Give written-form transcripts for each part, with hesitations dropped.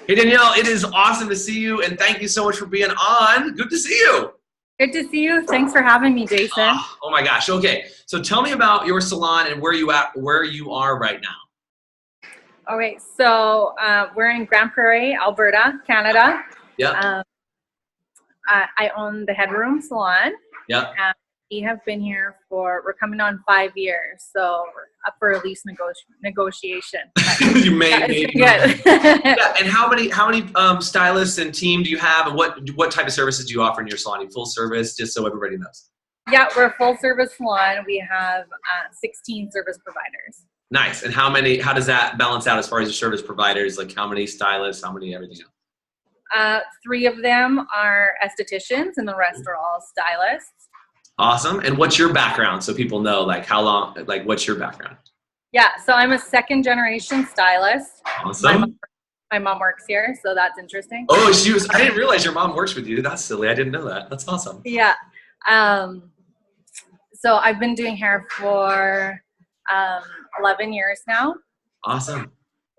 Hey, Danielle, it is awesome to see you, and thank you so much for being on. Good to see you. Good to see you. Thanks for having me, Jason. Oh my gosh. Okay, so tell me about your salon and where you are right now. All right, so we're in Grand Prairie, Alberta, Canada. Yeah. I own the Headroom Salon. Yeah. We have been here we're coming on 5 years, so we're up for a lease negotiation. You may good. Yeah. And how many stylists and team do you have, and what type of services do you offer in your salon? Full service, just so everybody knows. Yeah, we're a full service salon. We have 16 service providers. Nice. And how does that balance out as far as your service providers? Like how many stylists, how many everything else? 3 of them are estheticians, and the rest are all stylists. Awesome. And what's your background, so people know, like how long, like what's your background? Yeah, so I'm a 2nd generation stylist. Awesome. My mom works here, so that's interesting. Oh, I didn't realize your mom works with you. That's silly. I didn't know that. That's awesome. Yeah. So I've been doing hair for 11 years now. Awesome.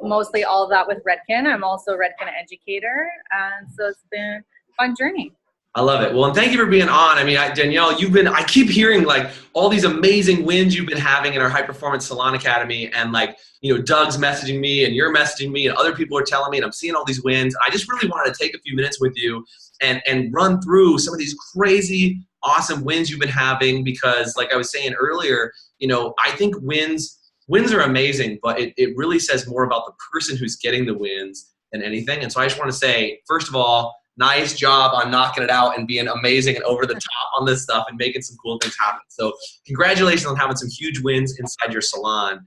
Mostly all of that with Redken. I'm also a Redken educator, and so it's been a fun journey. I love it. Well, and thank you for being on. I mean, Danielle, I keep hearing like all these amazing wins you've been having in our High Performance Salon Academy, and like, Doug's messaging me and you're messaging me and other people are telling me, and I'm seeing all these wins. I just really wanted to take a few minutes with you and run through some of these crazy, awesome wins you've been having, because like I was saying earlier, I think wins are amazing, but it really says more about the person who's getting the wins than anything. And so I just want to say, first of all, nice job on knocking it out and being amazing and over the top on this stuff and making some cool things happen. So congratulations on having some huge wins inside your salon.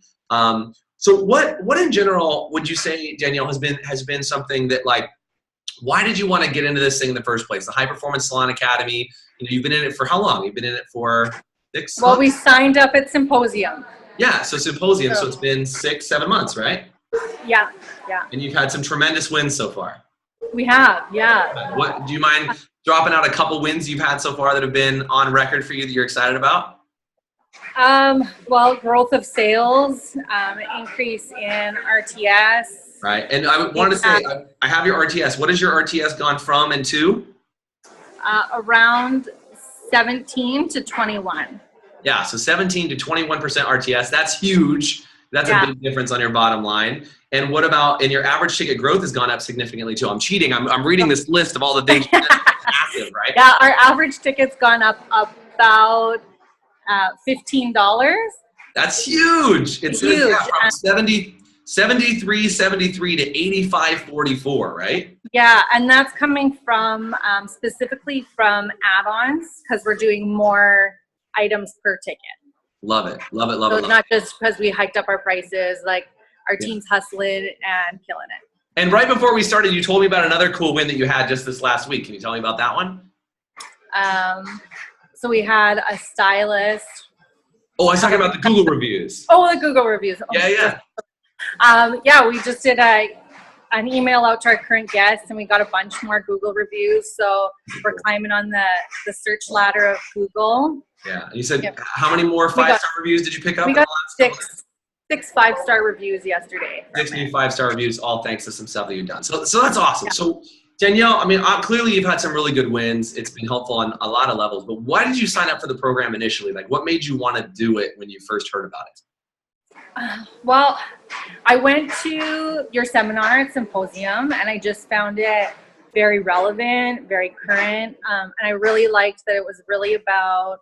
So what in general would you say, Danielle, has been something that, like, why did you want to get into this thing in the first place? The High Performance Salon Academy, you've been in it for how long? You've been in it for 6 months? Well, we signed up at Symposium. Yeah, so Symposium, so it's been 6-7 months, right? Yeah. And you've had some tremendous wins so far. We have, yeah. What do you mind dropping out a couple wins you've had so far that have been on record for you that you're excited about? Well, growth of sales, increase in RTS. Right, and I wanted to say, I have your RTS. What has your RTS gone from and to? Around 17 to 21. Yeah, so 17 to 21% RTS. That's huge. That's a big difference on your bottom line. And what about, and your average ticket growth has gone up significantly too. I'm cheating. I'm reading this list of all the things. Massive, right? Yeah, our average ticket's gone up about $15. That's huge. It's huge. From 73.73 to 85.44, right? Yeah, and that's coming from specifically from add-ons, because we're doing more items per ticket. Love it. Love it. So it's not just because we hiked up our prices, like our team's hustling and killing it. And right before we started, you told me about another cool win that you had just this last week. Can you tell me about that one? So we had a stylist. Oh, I was talking about the Google reviews. Oh, the Google reviews. Yeah. Yeah, we just did an email out to our current guests, and we got a bunch more Google reviews. So we're climbing on the search ladder of Google. Yeah, and you said how many more 5-star reviews did you pick up? We got 6 5-star reviews yesterday. 6 new 5-star reviews, all thanks to some stuff that you've done. So that's awesome. Yeah. So Danielle, I mean, clearly you've had some really good wins. It's been helpful on a lot of levels. But why did you sign up for the program initially? Like, what made you want to do it when you first heard about it? Well, I went to your seminar at Symposium, and I just found it very relevant, very current, and I really liked that it was really about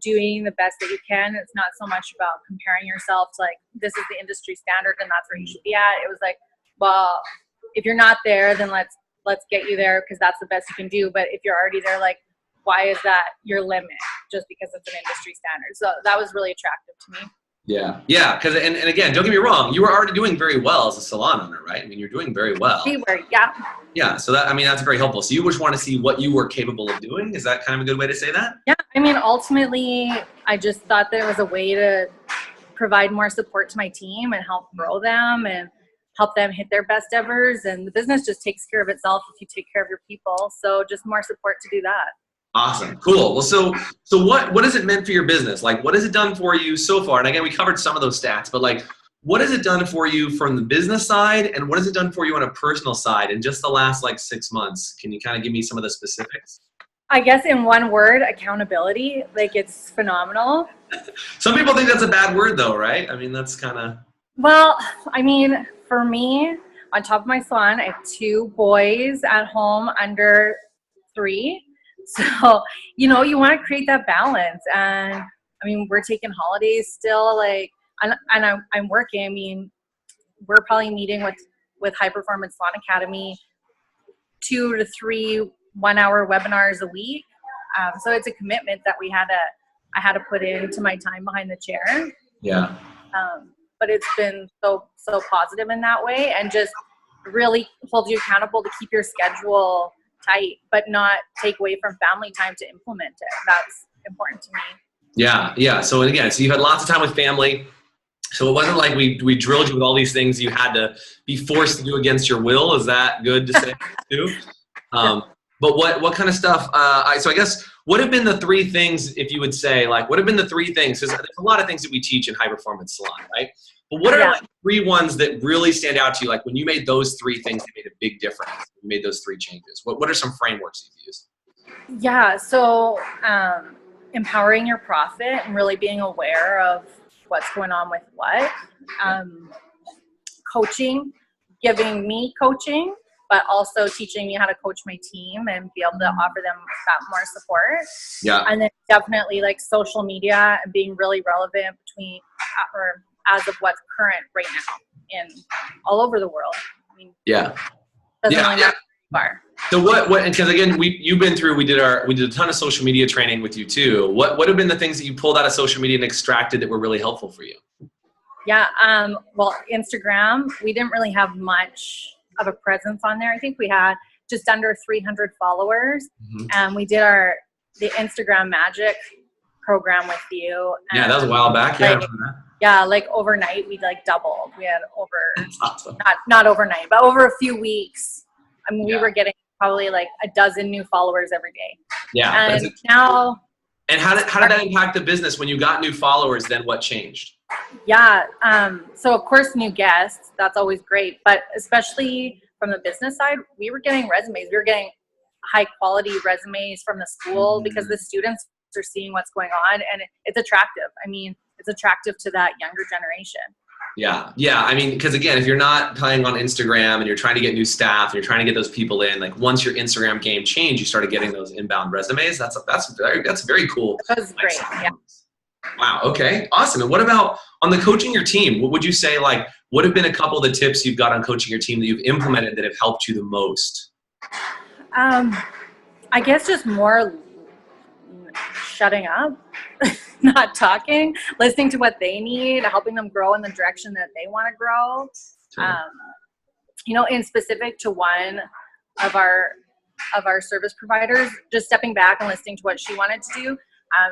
doing the best that you can. It's not so much about comparing yourself to, like, this is the industry standard and that's where you should be at. It was like, well, if you're not there, then let's get you there, because that's the best you can do. But if you're already there, like, why is that your limit just because it's an industry standard? So that was really attractive to me. Yeah, because and again, don't get me wrong, you were already doing very well as a salon owner, right? I mean, you're doing very well. We were, yeah. Yeah, so that's very helpful. So you just want to see what you were capable of doing. Is that kind of a good way to say that? Yeah, I mean, ultimately, I just thought that it was a way to provide more support to my team and help grow them and help them hit their best evers. And the business just takes care of itself if you take care of your people. So just more support to do that. Awesome. Cool. Well, so what has it meant for your business? Like, what has it done for you so far? And again, we covered some of those stats, but like, what has it done for you from the business side, and what has it done for you on a personal side in just the last like 6 months? Can you kind of give me some of the specifics? I guess in one word, accountability. Like, it's phenomenal. Some people think that's a bad word though, right? I mean, that's kind of... Well, I mean, for me, on top of my salon, I have 2 boys at home under 3. So, you know, you want to create that balance. And I mean, we're taking holidays still, like, and I'm working. I mean, we're probably meeting with High Performance Salon Academy 2 to 3 1-hour webinars a week. So it's a commitment that I had to put into my time behind the chair. Yeah. But it's been so positive in that way, and just really hold you accountable to keep your schedule tight, but not take away from family time to implement it. That's important to me. Yeah. So again, so you've had lots of time with family. So it wasn't like we drilled you with all these things you had to be forced to do against your will. Is that good to say too? But what kind of stuff? So I guess, what have been the 3 things, if you would say, like, what have been the 3 things? Because there's a lot of things that we teach in High Performance Salon, right? But what are like 3 ones that really stand out to you? Like, when you made those 3 things, that made a big difference. You made those 3 changes. What are some frameworks you've used? Yeah. So empowering your profit and really being aware of what's going on with what. Coaching, giving me coaching, but also teaching me how to coach my team and be able to offer them that more support. Yeah. And then definitely like social media and being really relevant between or as of what's current right now in all over the world. I mean, doesn't really matter far. So what? Because again, we did a ton of social media training with you too. What have been the things that you pulled out of social media and extracted that were really helpful for you? Yeah. Well, Instagram, we didn't really have much of a presence on there. I think we had just under 300 followers. Mm-hmm. And we did the Instagram Magic program with you. And yeah, that was a while back. Like overnight we like doubled. We had over, that's awesome. not overnight, but over a few weeks. I mean, we were getting probably like a dozen new followers every day. Yeah. And now. And how did that impact the business when you got new followers? Then what changed? Yeah. So of course, new guests, that's always great. But especially from the business side, we were getting resumes. We were getting high quality resumes from the school because the students are seeing what's going on, and it's attractive. I mean, it's attractive to that younger generation. Yeah. I mean, because again, if you're not playing on Instagram and you're trying to get new staff and you're trying to get those people in, like once your Instagram game changed, you started getting those inbound resumes. That's very cool. That was great. Yeah. Wow. Okay. Awesome. And what about on the coaching your team? What would you say, like, what have been a couple of the tips you've got on coaching your team that you've implemented that have helped you the most? I guess just more shutting up, not talking, listening to what they need, helping them grow in the direction that they want to grow. In specific to one of our service providers, just stepping back and listening to what she wanted to do.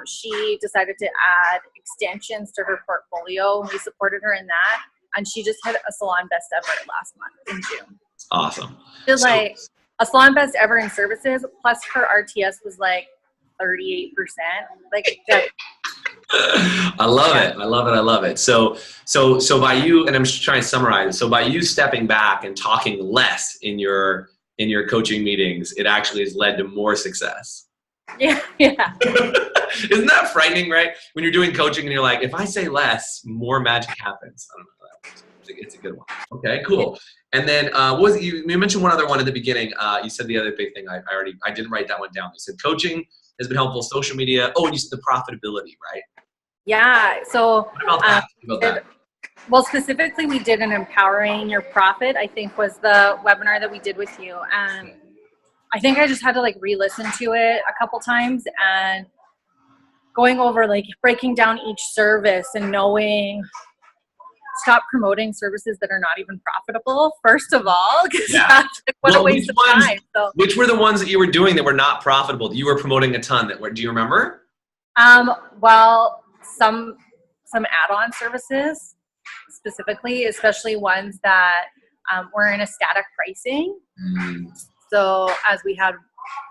She decided to add extensions to her portfolio. We supported her in that, and she just hit a salon best ever last month in June. Awesome. Just like a salon best ever in services, plus her RTS was like 38%. Like that. I love it. So by you, and I'm just trying to summarize. So by you stepping back and talking less in your coaching meetings, it actually has led to more success. Yeah. Isn't that frightening, right? When you're doing coaching and you're like, if I say less, more magic happens. I don't know how that works. It's a good one. Okay, cool. And then you mentioned one other one at the beginning. You said the other big thing. I didn't write that one down. You said coaching has been helpful, social media. Oh, and you said the profitability, right? Yeah. So what about that? Well, specifically, we did an Empowering Your Profit, I think was the webinar that we did with you. And I think I just had to like re-listen to it a couple times and going over like breaking down each service and knowing stop promoting services that are not even profitable, first of all, because that's like, what a waste of time. So, which were the ones that you were doing that were not profitable? You were promoting a ton do you remember? Well, some add-on services specifically, especially ones that were in a static pricing. So as we had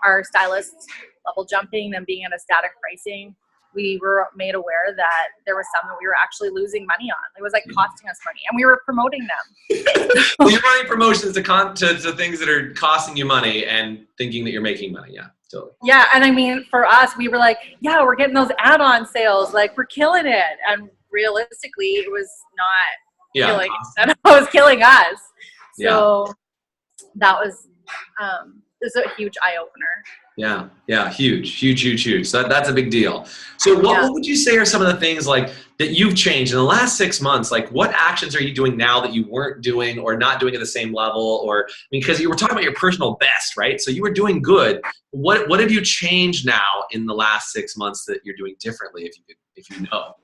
our stylists level jumping, them being at a static pricing, we were made aware that there were some that we were actually losing money on. It was like costing us money, and we were promoting them. So you're running promotions to things that are costing you money and thinking that you're making money. Yeah, totally. Yeah, and I mean, for us, we were like, yeah, we're getting those add-on sales, like we're killing it. And realistically, it was not killing it. It was killing us. So that was a huge eye-opener. Yeah, huge. So that's a big deal. So what would you say are some of the things like that you've changed in the last 6 months? Like what actions are you doing now that you weren't doing or not doing at the same level? Or because you were talking about your personal best, right? So you were doing good. What have you changed now in the last 6 months that you're doing differently, if you know?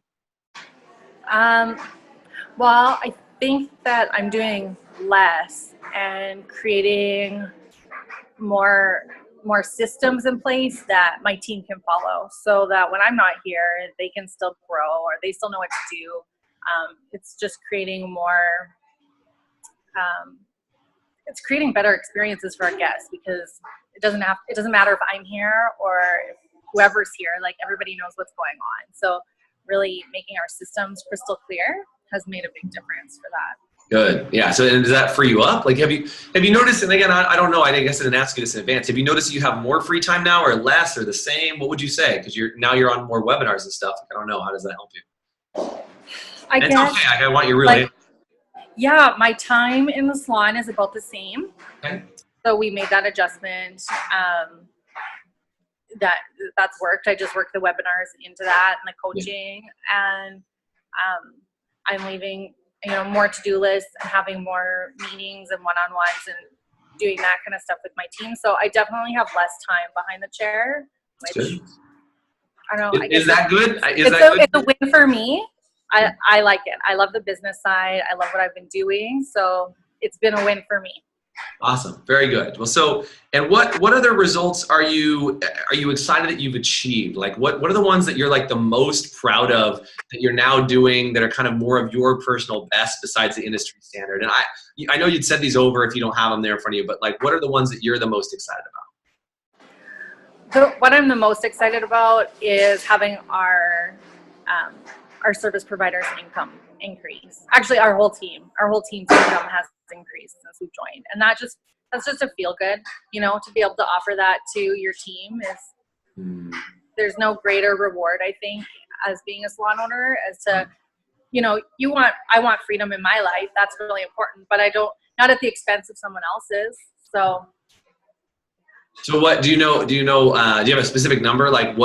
Well, I think that I'm doing less and creating more systems in place that my team can follow, so that when I'm not here, they can still grow or they still know what to do. It's just creating more, it's creating better experiences for our guests, because it doesn't matter if I'm here or if whoever's here, like everybody knows what's going on. So really making our systems crystal clear has made a big difference for that. Good. Yeah. So does that free you up? Like, have you noticed, and again, I don't know, I guess I didn't ask you this in advance. Have you noticed you have more free time now or less or the same? What would you say? Because you're on more webinars and stuff. I don't know. How does that help you? I guess. It's okay. I want you really. Yeah. My time in the salon is about the same. Okay. So we made that adjustment. That's worked. I just worked the webinars into that and the coaching, and I'm leaving, more to-do lists and having more meetings and one-on-ones and doing that kind of stuff with my team. So I definitely have less time behind the chair, which I don't know. Is that good? It's a win for me. I like it. I love the business side. I love what I've been doing. So it's been a win for me. Awesome. Very good. Well, and what other results are you excited that you've achieved? Like what are the ones that you're like the most proud of that you're now doing that are kind of more of your personal best besides the industry standard? And I know you'd said these over if you don't have them there in front of you, but like what are the ones that you're the most excited about? What I'm the most excited about is having our service providers' income increase. Actually, our whole team's income has increased since we've joined, and that's just a feel good, to be able to offer that to your team is there's no greater reward, I think, as being a salon owner, as to I want freedom in my life. That's really important, but not at the expense of someone else's. So what do you know? Do you have a specific number, like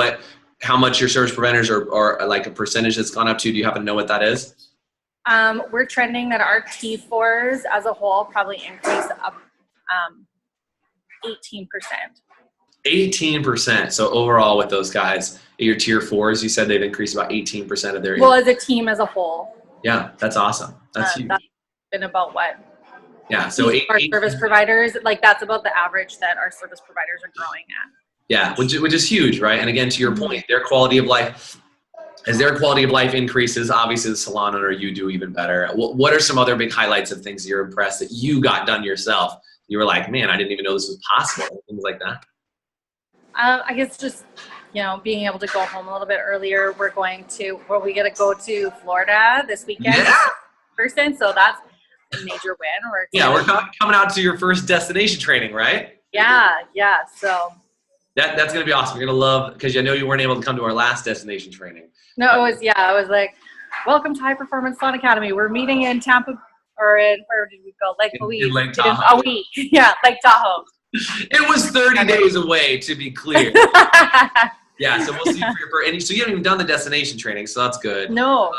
how much your service providers are like a percentage that's gone up to? Do you happen to know what that is? We're trending that our T4s as a whole probably increase up 18%. 18%. So overall with those guys, your tier 4s, you said they've increased about 18% of their income. Well, as a team as a whole. Yeah, that's awesome. That's huge. That's been about what? Yeah, so our service providers, like that's about the average that our service providers are growing at. Yeah, which is huge, right? And again, to your point, their quality of life, as their quality of life increases, obviously the salon owner, you do even better. What are some other big highlights of things that you're impressed that you got done yourself? You were like, man, I didn't even know this was possible. Things like that. I guess just, being able to go home a little bit earlier. We get to go to Florida this weekend. Yeah. Person, so that's a major win. We're coming out to your first destination training, right? Yeah. So that's going to be awesome. You're going to love, because I know you weren't able to come to our last destination training. No, it was like, welcome to High Performance Salon Academy. We're meeting in Tampa, or where did we go? Lake Tahoe. A week. Yeah, Lake Tahoe. It was 30 days away, to be clear. Yeah, so we'll see so you haven't even done the destination training, so that's good. No,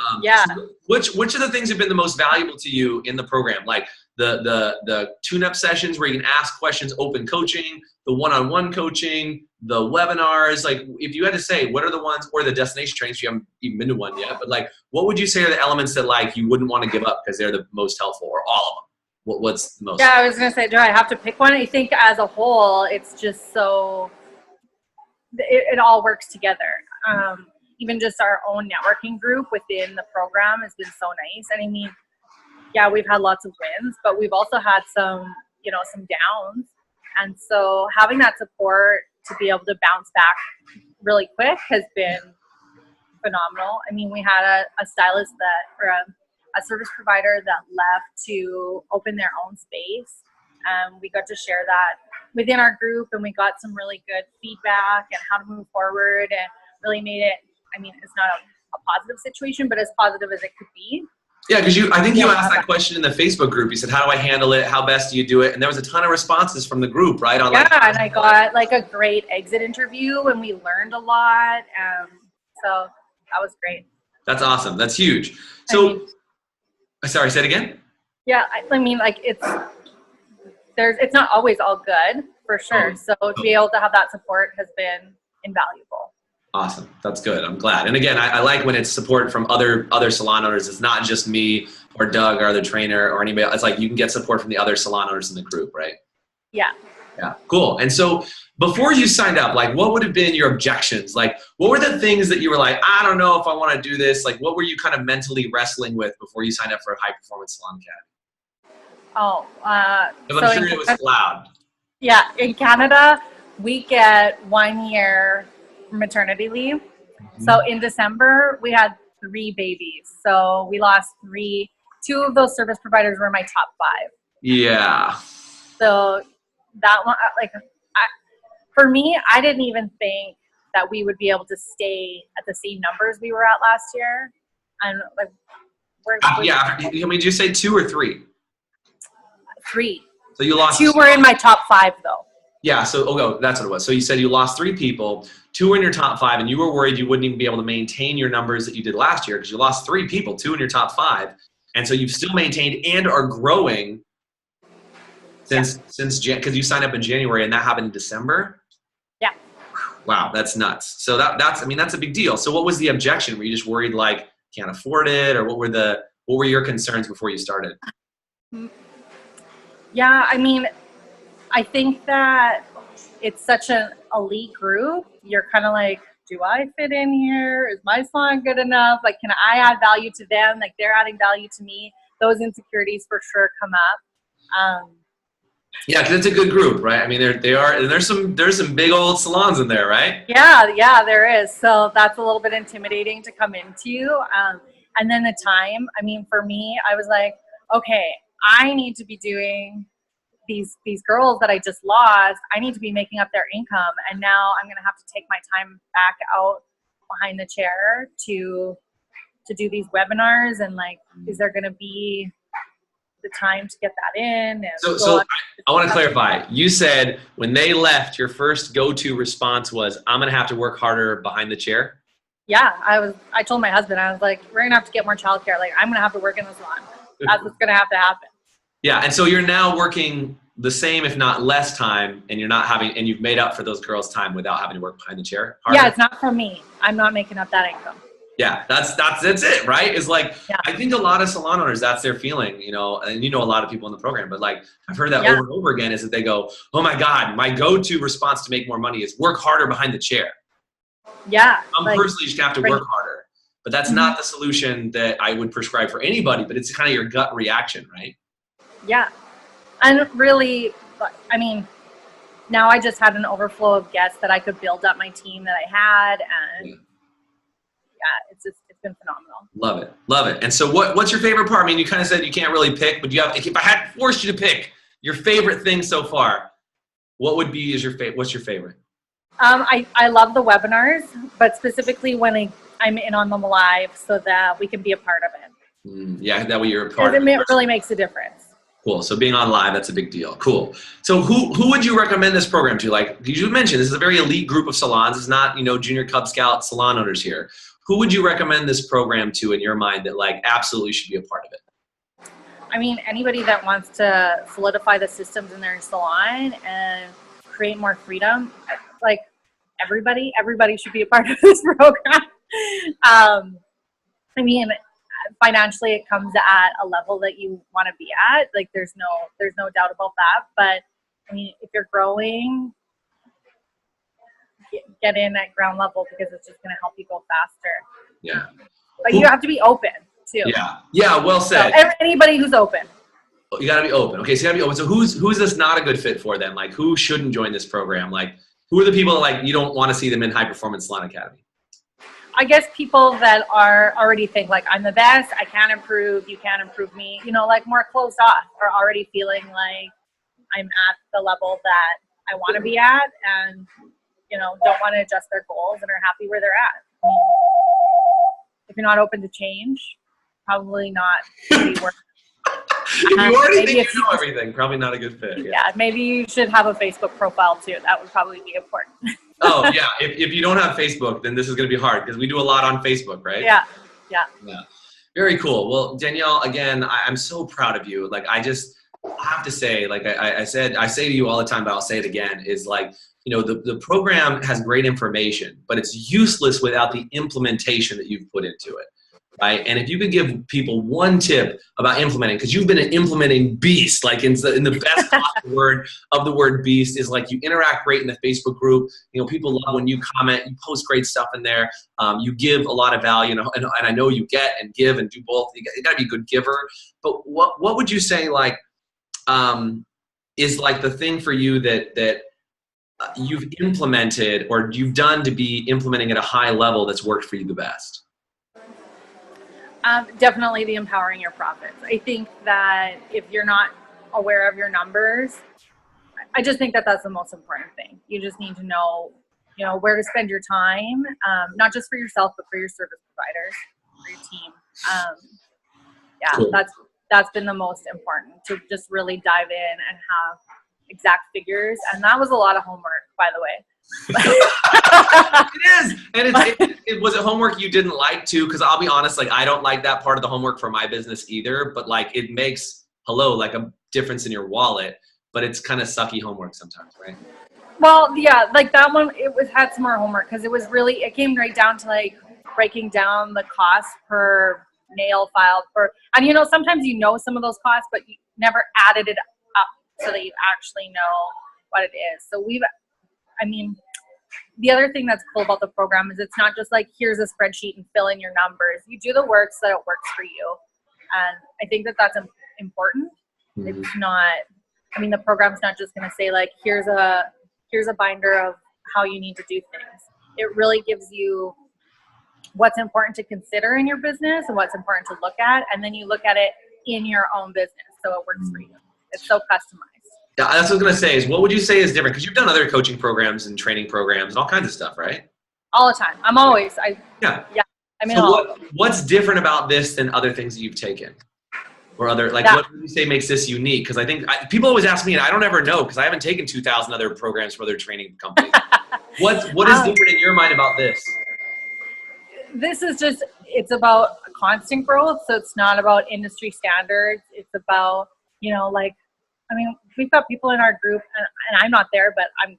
So which of the things have been the most valuable to you in the program? Like the tune-up sessions where you can ask questions, open coaching, the one-on-one coaching, the webinars. Like if you had to say, what are the ones, or the destination trainings, you haven't even been to one yet, but like what would you say are the elements that like you wouldn't want to give up because they're the most helpful, or all of them? What's the most? Yeah, I was going to say, do I have to pick one? I think as a whole, it's just so, it all works together. Even just our own networking group within the program has been so nice. And I mean, yeah, we've had lots of wins, but we've also had some downs. And so having that support to be able to bounce back really quick has been phenomenal. I mean, we had a stylist or a service provider that left to open their own space. We got to share that within our group, and we got some really good feedback and how to move forward, and really made it, I mean, it's not a positive situation, but as positive as it could be. Yeah, because I think you asked that question in the Facebook group. You said, how do I handle it? How best do you do it? And there was a ton of responses from the group, right? On and I got like a great exit interview, and we learned a lot. So that was great. That's awesome. That's huge. So, sorry, say it again? Yeah, I mean, like it's not always all good, for sure. So to be able to have that support has been invaluable. Awesome. That's good. I'm glad. And again, I like when it's support from other salon owners. It's not just me or Doug or the trainer or anybody else. It's like you can get support from the other salon owners in the group, right? Yeah. Yeah. Cool. And so before you signed up, like what would have been your objections? Like what were the things that you were like, I don't know if I want to do this? Like what were you kind of mentally wrestling with before you signed up for a High Performance Salon Academy? So I'm sure it was loud. Yeah. In Canada, we get 1 year maternity leave. So in December, we had 3 babies. So we lost 3. 2 of those service providers were my top 5. Yeah. So that one, like, for me, I didn't even think that we would be able to stay at the same numbers we were at last year. And like, did you say 2 or 3? 3. So you lost 2 were in my top 5 though. Yeah, so that's what it was. So you said you lost 3 people, 2 were in your top 5, and you were worried you wouldn't even be able to maintain your numbers that you did last year because you lost 3 people, 2 in your top 5, and so you've still maintained and are growing since because you signed up in January and that happened in December. Yeah. Wow, that's nuts. So that's a big deal. So what was the objection? Were you just worried like can't afford it, or what were your concerns before you started? Yeah, I mean, I think that it's such an elite group. You're kind of like, do I fit in here? Is my salon good enough? Like, can I add value to them? Like, they're adding value to me. Those insecurities for sure come up. Yeah, because it's a good group, right? I mean, they are, and there's some big old salons in there, right? Yeah, there is. So that's a little bit intimidating to come into. And then the time, I mean, for me, I was like, okay, I need to be doing these girls that I just lost, I need to be making up their income. And now I'm going to have to take my time back out behind the chair to do these webinars. And like, is there going to be the time to get that in? And so I want to clarify. You said when they left, your first go-to response was, I'm going to have to work harder behind the chair. Yeah. I told my husband, I was like, we're going to have to get more childcare. Like, I'm going to have to work in the salon. That's what's going to have to happen. Yeah, and so you're now working the same, if not less time, and you've made up for those girls' time without having to work behind the chair. Harder. Yeah, it's not for me. I'm not making up that income. Yeah, that's it, right? It's like, yeah. I think a lot of salon owners, that's their feeling, and a lot of people in the program, but like I've heard that over and over again is that they go, oh my God, my go-to response to make more money is work harder behind the chair. Yeah. I'm personally just gonna have to work harder, but that's not the solution that I would prescribe for anybody, but it's kind of your gut reaction, right? Yeah. And really, I mean, now I just had an overflow of guests that I could build up my team that I had. And it's been phenomenal. Love it. And so what's your favorite part? I mean, you kind of said you can't really pick, but if I had forced you to pick your favorite thing so far, what would be what's your favorite? I love the webinars, but specifically when I'm in on them live so that we can be a part of it. Yeah, that way you're a part of it. It really makes a difference. Cool. So being on live, that's a big deal. Cool. So who would you recommend this program to? Like you mentioned, this is a very elite group of salons. It's not, junior Cub Scout salon owners here. Who would you recommend this program to in your mind that like absolutely should be a part of it? I mean, anybody that wants to solidify the systems in their salon and create more freedom, like everybody should be a part of this program. I mean, financially it comes at a level that you want to be at. Like there's no doubt about that. But I mean, if you're growing, get in at ground level because it's just going to help you go faster. Yeah. But you have to be open too. Yeah. Well said. So anybody who's open. You got to be open. Okay. So you got to be open. So who's this not a good fit for then? Like who shouldn't join this program? Like who are the people that like you don't want to see them in High Performance Salon Academy? I guess people that are already think like I'm the best, I can't improve, you can't improve me, you know, like more closed off or already feeling like I'm at the level that I want to be at and, you know, don't want to adjust their goals and are happy where they're at. I mean, if you're not open to change, probably not really worth If you already think you know everything, probably not a good fit. Yeah, maybe you should have a Facebook profile too. That would probably be important. Oh yeah, if you don't have Facebook, then this is going to be hard because we do a lot on Facebook, right? Yeah. Very cool. Well, Danielle, again, I'm so proud of you. Like, I have to say, like I say to you all the time, but I'll say it again, is like, you know, the program has great information, but it's useless without the implementation that you've put into it. Right? And if you could give people one tip about implementing, because you've been an implementing beast, like in the best possible word of the word beast is like you interact great in the Facebook group. You know, people love when you comment, you post great stuff in there. You give a lot of value, and I know you get and give and do both. You got to be a good giver. But what would you say like is like the thing for you that you've implemented or you've done to be implementing at a high level that's worked for you the best? Definitely the empowering your profits. I think that if you're not aware of your numbers, I just think that that's the most important thing. You just need to know, you know, where to spend your time, not just for yourself, but for your service providers, for your team. Cool. That's been the most important, to just really dive in and have exact figures. And that was a lot of homework, by the way. It is. And was it homework you didn't like too? Because I'll be honest, like I don't like that part of the homework for my business either, but like it makes like a difference in your wallet, but it's kind of sucky homework sometimes, right? Well, yeah, like that one, had some more homework because it came right down to like breaking down the cost per nail filed and you know, sometimes you know some of those costs, but you never added it up so that you actually know what it is. So the other thing that's cool about the program is it's not just like, here's a spreadsheet and fill in your numbers. You do the work so that it works for you. And I think that that's important. Mm-hmm. It's not, the program's not just going to say like, here's a binder of how you need to do things. It really gives you what's important to consider in your business and what's important to look at. And then you look at it in your own business so it works for you. It's so customized. Yeah, that's what I was going to say is what would you say is different? Because you've done other coaching programs and training programs and all kinds of stuff, right? All the time. What's different about this than other things that you've taken? Or what would you say makes this unique? Because I think people always ask me, and I don't ever know because I haven't taken 2,000 other programs for other training companies. What is different in your mind about this? This is it's about constant growth. So it's not about industry standards. It's about, we've got people in our group, and I'm not there, but I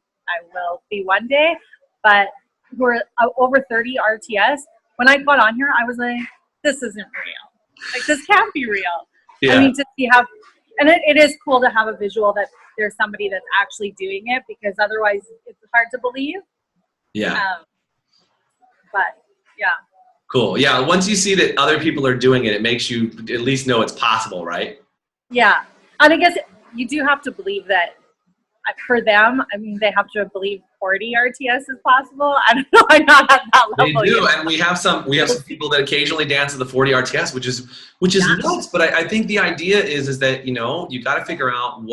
will be one day, but who are over 30 RTS. When I got on here, I was like, this isn't real. Like, this can't be real. Yeah. To see it is cool to have a visual that there's somebody that's actually doing it, because otherwise it's hard to believe. Yeah. But yeah. Cool. Yeah. Once you see that other people are doing it, it makes you at least know it's possible, right? Yeah. And I guess you do have to believe that for them, they have to believe 40 RTS is possible. I don't know. I'm not at that level. They do. Yet. And we have some people that occasionally dance to the 40 RTS, which is nuts. But I think the idea is that, you got to figure out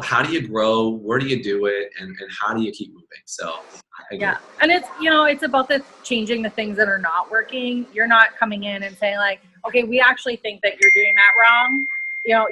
how do you grow? Where do you do it? And how do you keep moving? So yeah. And it's about changing the things that are not working. You're not coming in and saying like, okay, we actually think that you're doing that wrong.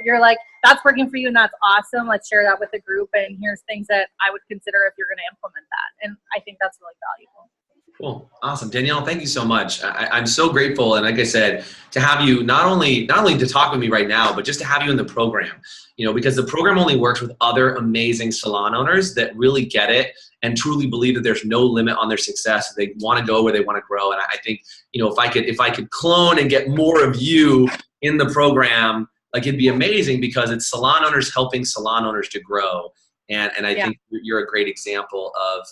You're like, that's working for you and that's awesome. Let's share that with the group. And here's things that I would consider if you're going to implement that. And I think that's really valuable. Cool. Awesome. Danielle, thank you so much. I'm so grateful. And like I said, to have you not only to talk with me right now, but just to have you in the program, because the program only works with other amazing salon owners that really get it and truly believe that there's no limit on their success. They want to go where they want to grow. And I think, if I could clone and get more of you in the program, like it'd be amazing, because it's salon owners helping salon owners to grow. And I think you're a great example of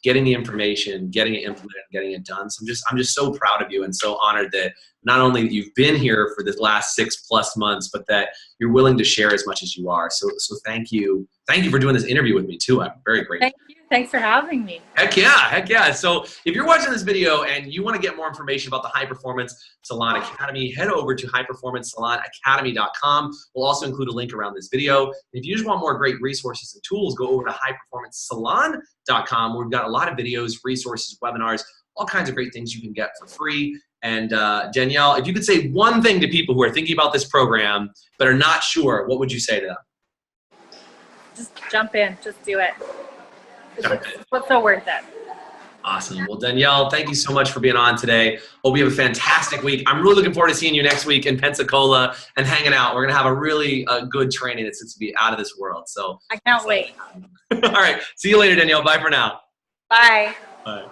getting the information, getting it implemented, getting it done. So I'm just so proud of you and so honored that not only that you've been here for the last 6+ months, but that you're willing to share as much as you are. So thank you. Thank you for doing this interview with me too. I'm very grateful. Thank you. Thanks for having me. Heck yeah, heck yeah. So if you're watching this video and you want to get more information about the High Performance Salon Academy, head over to highperformancesalonacademy.com. We'll also include a link around this video. If you just want more great resources and tools, go over to highperformancesalon.com, where we've got a lot of videos, resources, webinars, all kinds of great things you can get for free. And Danielle, if you could say one thing to people who are thinking about this program but are not sure, what would you say to them? Just jump in. Just do it. It's so worth it. Awesome. Well, Danielle, thank you so much for being on today. Hope you have a fantastic week. I'm really looking forward to seeing you next week in Pensacola and hanging out. We're going to have a really good training that's going to be out of this world. So I can't wait. All right. See you later, Danielle. Bye for now. Bye. Bye.